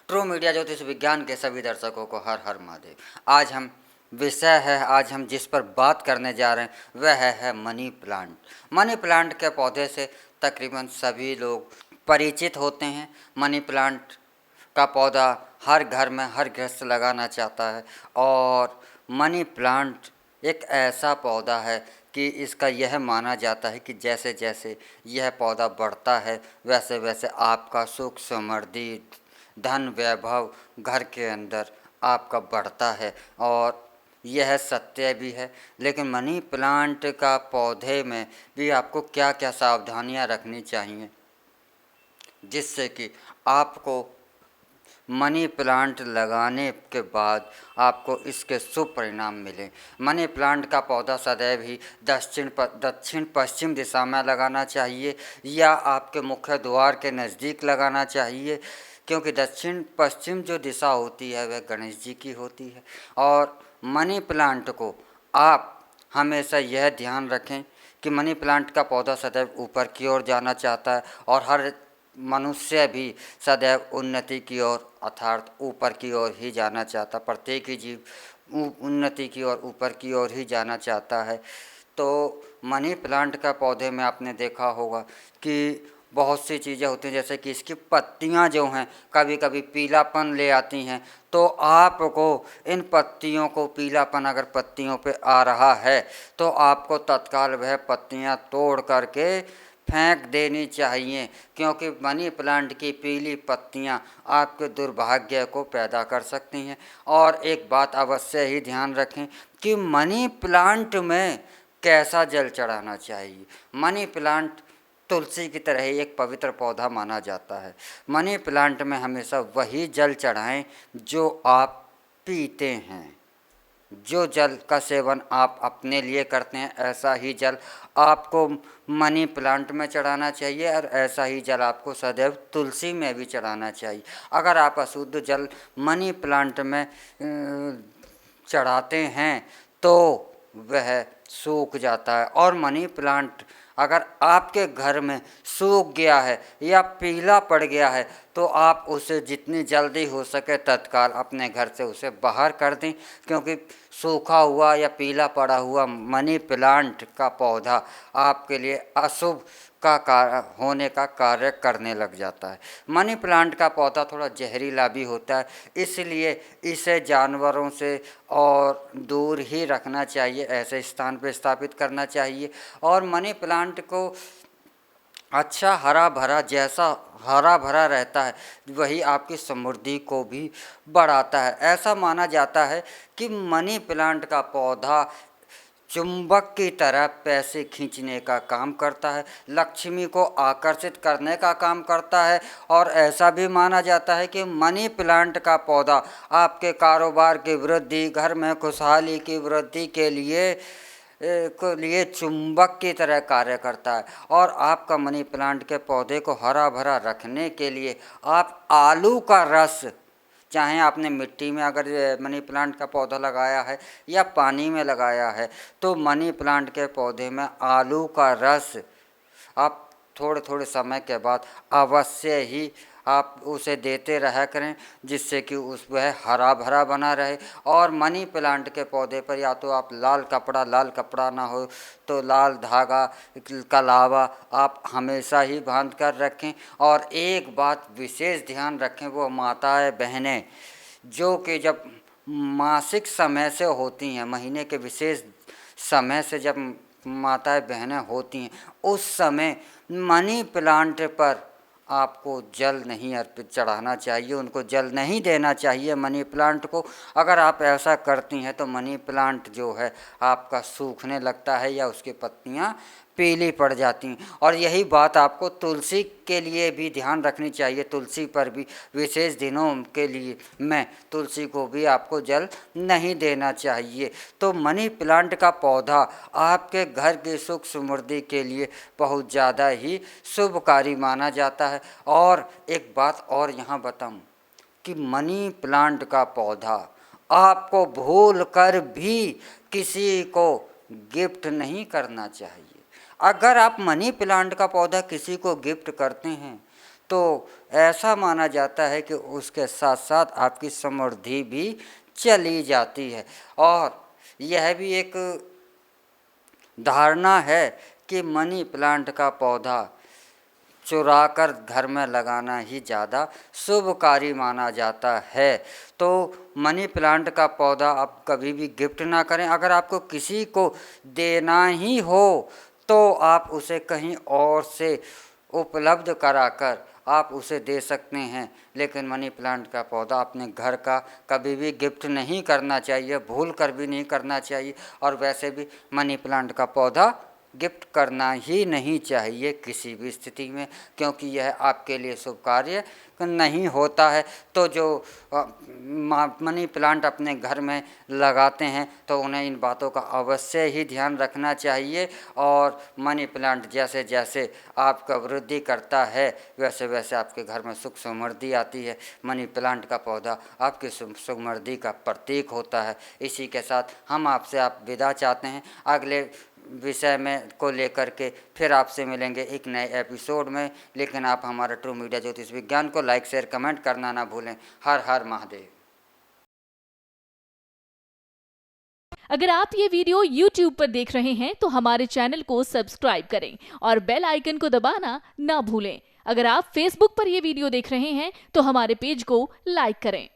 True media ज्योतिष विज्ञान के सभी दर्शकों को हर हर महादेव। आज हम जिस पर बात करने जा रहे हैं वह है मनी प्लांट। मनी प्लांट के पौधे से तकरीबन सभी लोग परिचित होते हैं। मनी प्लांट का पौधा हर घर में हर गृहस्थ लगाना चाहता है और मनी प्लांट एक ऐसा पौधा है कि इसका यह माना जाता है कि जैसे जैसे यह पौधा बढ़ता है वैसे वैसे आपका सुख समृद्धि धन वैभव घर के अंदर आपका बढ़ता है और यह सत्य भी है। लेकिन मनी प्लांट का पौधे में भी आपको क्या क्या सावधानियां रखनी चाहिए जिससे कि आपको मनी प्लांट लगाने के बाद आपको इसके शुभ परिणाम मिले। मनी प्लांट का पौधा सदैव ही दक्षिण पश्चिम दिशा में लगाना चाहिए या आपके मुख्य द्वार के नज़दीक लगाना चाहिए, क्योंकि दक्षिण पश्चिम जो दिशा होती है वह गणेश जी की होती है। और मनी प्लांट को आप हमेशा यह ध्यान रखें कि मनी प्लांट का पौधा सदैव ऊपर की ओर जाना चाहता है और हर मनुष्य भी सदैव उन्नति की ओर अर्थात ऊपर की ओर ही जाना चाहता। प्रत्येक ही जीव उन्नति की ओर ऊपर की ओर ही जाना चाहता है। तो मनी प्लांट का पौधे में आपने देखा होगा कि बहुत सी चीज़ें होती हैं, जैसे कि इसकी पत्तियां जो हैं कभी कभी पीलापन ले आती हैं। तो आपको इन पत्तियों को पीलापन अगर पत्तियों पे आ रहा है तो आपको तत्काल वह पत्तियां तोड़ करके फेंक देनी चाहिए, क्योंकि मनी प्लांट की पीली पत्तियां आपके दुर्भाग्य को पैदा कर सकती हैं। और एक बात अवश्य ही ध्यान रखें कि मनी प्लांट में कैसा जल चढ़ाना चाहिए। मनी प्लांट तुलसी की तरह ही एक पवित्र पौधा माना जाता है। मनी प्लांट में हमेशा वही जल चढ़ाएं जो आप पीते हैं। जो जल का सेवन आप अपने लिए करते हैं ऐसा ही जल आपको मनी प्लांट में चढ़ाना चाहिए और ऐसा ही जल आपको सदैव तुलसी में भी चढ़ाना चाहिए। अगर आप अशुद्ध जल मनी प्लांट में चढ़ाते हैं तो वह सूख जाता है। और मनी प्लांट अगर आपके घर में सूख गया है या पीला पड़ गया है तो आप उसे जितनी जल्दी हो सके तत्काल अपने घर से उसे बाहर कर दें, क्योंकि सूखा हुआ या पीला पड़ा हुआ मनी प्लांट का पौधा आपके लिए अशुभ होने का कार्य करने लग जाता है। मनी प्लांट का पौधा थोड़ा जहरीला भी होता है, इसलिए इसे जानवरों से और दूर ही रखना चाहिए, ऐसे स्थान पर स्थापित करना चाहिए। और मनी प्लांट को अच्छा हरा भरा, जैसा हरा भरा रहता है वही आपकी समृद्धि को भी बढ़ाता है। ऐसा माना जाता है कि मनी प्लांट का पौधा चुंबक की तरह पैसे खींचने का काम करता है, लक्ष्मी को आकर्षित करने का काम करता है। और ऐसा भी माना जाता है कि मनी प्लांट का पौधा आपके कारोबार की वृद्धि, घर में खुशहाली की वृद्धि के लिए चुंबक की तरह कार्य करता है। और आपका मनी प्लांट के पौधे को हरा भरा रखने के लिए आप आलू का रस, चाहे आपने मिट्टी में अगर मनी प्लांट का पौधा लगाया है या पानी में लगाया है, तो मनी प्लांट के पौधे में आलू का रस आप थोड़े थोड़े समय के बाद अवश्य ही आप उसे देते रहा करें, जिससे कि उस वह हरा भरा बना रहे। और मनी प्लांट के पौधे पर या तो आप लाल कपड़ा ना हो तो लाल धागा का लावा आप हमेशा ही बांध कर रखें। और एक बात विशेष ध्यान रखें, वो माताएं बहनें जो कि जब मासिक समय से होती हैं, महीने के विशेष समय से जब माताएं बहनें होती हैं, उस समय मनी प्लांट पर आपको जल नहीं अर्पित चढ़ाना चाहिए, उनको जल नहीं देना चाहिए मनी प्लांट को। अगर आप ऐसा करती हैं तो मनी प्लांट जो है आपका सूखने लगता है या उसकी पत्तियां पीली पड़ जाती हैं। और यही बात आपको तुलसी के लिए भी ध्यान रखनी चाहिए। तुलसी पर भी विशेष दिनों के लिए तुलसी को भी आपको जल नहीं देना चाहिए। तो मनी प्लांट का पौधा आपके घर की सुख समृद्धि के लिए बहुत ज़्यादा ही शुभकारी माना जाता है। और एक बात और यहाँ बताऊँ कि मनी प्लांट का पौधा आपको भूल कर भी किसी को गिफ्ट नहीं करना चाहिए। अगर आप मनी प्लांट का पौधा किसी को गिफ्ट करते हैं तो ऐसा माना जाता है कि उसके साथ साथ आपकी समृद्धि भी चली जाती है। और यह भी एक धारणा है कि मनी प्लांट का पौधा चुरा कर घर में लगाना ही ज़्यादा शुभकारी माना जाता है। तो मनी प्लांट का पौधा आप कभी भी गिफ्ट ना करें। अगर आपको किसी को देना ही हो तो आप उसे कहीं और से उपलब्ध कराकर आप उसे दे सकते हैं, लेकिन मनी प्लांट का पौधा अपने घर का कभी भी गिफ्ट नहीं करना चाहिए, भूल कर भी नहीं करना चाहिए। और वैसे भी मनी प्लांट का पौधा गिफ्ट करना ही नहीं चाहिए किसी भी स्थिति में, क्योंकि यह आपके लिए शुभ कार्य नहीं होता है। तो जो मनी प्लांट अपने घर में लगाते हैं तो उन्हें इन बातों का अवश्य ही ध्यान रखना चाहिए। और मनी प्लांट जैसे जैसे आपका वृद्धि करता है वैसे वैसे आपके घर में सुख समृद्धि आती है। मनी प्लांट का पौधा आपकी सुख समृद्धि का प्रतीक होता है। इसी के साथ हम आपसे विदा चाहते हैं। अगले विषय में को लेकर के फिर आपसे मिलेंगे एक नए एपिसोड में। लेकिन आप हमारा ट्रू मीडिया ज्योतिष विज्ञान को लाइक शेयर कमेंट करना ना भूलें। हर हर महादेव। अगर आप ये वीडियो YouTube पर देख रहे हैं तो हमारे चैनल को सब्सक्राइब करें और बेल आइकन को दबाना ना भूलें। अगर आप Facebook पर ये वीडियो देख रहे हैं तो हमारे पेज को लाइक करें।